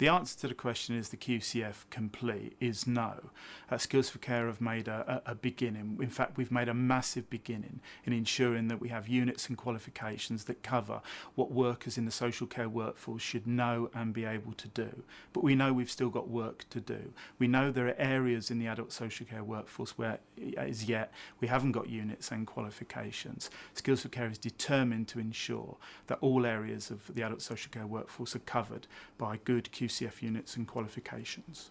The answer to the question, is the QCF complete, is no. Skills for Care have made a beginning. In fact, we've made a massive beginning in ensuring that we have units and qualifications that cover what workers in the social care workforce should know and be able to do. But we know we've still got work to do. We know there are areas in the adult social care workforce where, as yet, we haven't got units and qualifications. Skills for Care is determined to ensure that all areas of the adult social care workforce are covered by good QCF units and qualifications.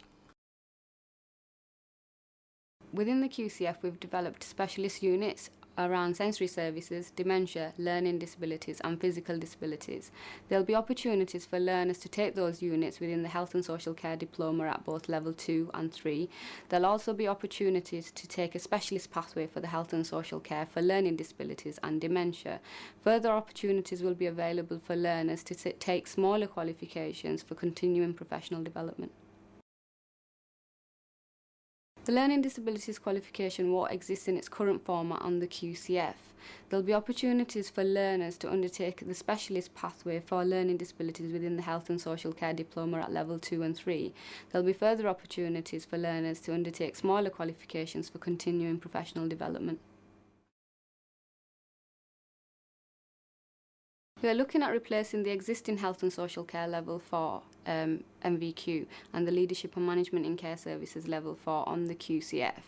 Within the QCF, we've developed specialist units around sensory services, dementia, learning disabilities and physical disabilities. There'll be opportunities for learners to take those units within the Health and Social Care Diploma at both Level 2 and 3. There'll also be opportunities to take a specialist pathway for the Health and Social Care for learning disabilities and dementia. Further opportunities will be available for learners to take smaller qualifications for continuing professional development. The Learning Disabilities qualification won't exist in its current format on the QCF. There'll be opportunities for learners to undertake the specialist pathway for learning disabilities within the Health and Social Care Diploma at Level 2 and 3. There'll be further opportunities for learners to undertake smaller qualifications for continuing professional development. We are looking at replacing the existing Health and Social Care Level 4 MVQ and the Leadership and Management in Care Services Level 4 on the QCF.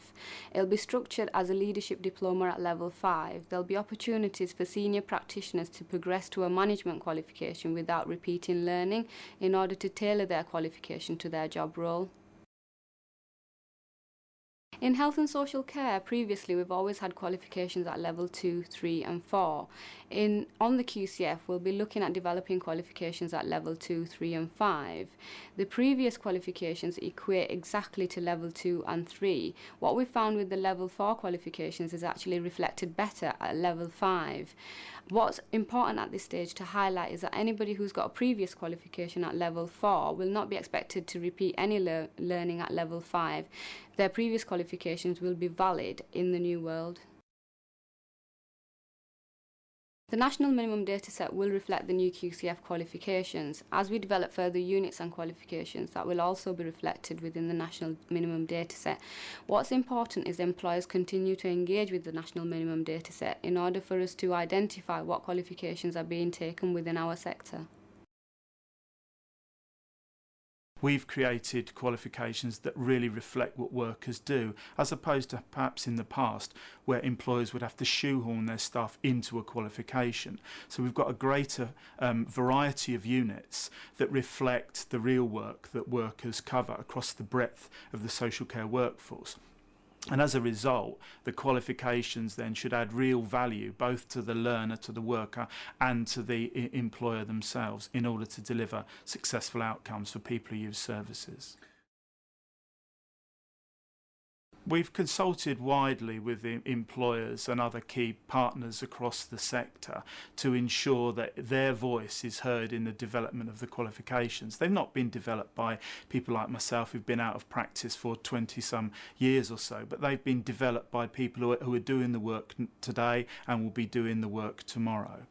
It'll be structured as a Leadership Diploma at Level 5. There'll be opportunities for senior practitioners to progress to a management qualification without repeating learning in order to tailor their qualification to their job role. In health and social care, previously we've always had qualifications at level 2, 3 and 4. On the QCF, we'll be looking at developing qualifications at level 2, 3 and 5. The previous qualifications equate exactly to level 2 and 3. What we found with the level 4 qualifications is actually reflected better at level 5. What's important at this stage to highlight is that anybody who's got a previous qualification at level 4 will not be expected to repeat any learning at level 5. Their previous qualifications will be valid in the new world. The national minimum dataset will reflect the new QCF qualifications. As we develop further units and qualifications, that will also be reflected within the national minimum dataset. What's important is employers continue to engage with the national minimum dataset in order for us to identify what qualifications are being taken within our sector. We've created qualifications that really reflect what workers do, as opposed to perhaps in the past where employers would have to shoehorn their staff into a qualification. So we've got a greater variety of units that reflect the real work that workers cover across the breadth of the social care workforce. And as a result, the qualifications then should add real value both to the learner, to the worker and to the employer themselves in order to deliver successful outcomes for people who use services. We've consulted widely with the employers and other key partners across the sector to ensure that their voice is heard in the development of the qualifications. They've not been developed by people like myself who've been out of practice for 20-some years or so, but they've been developed by people who are doing the work today and will be doing the work tomorrow.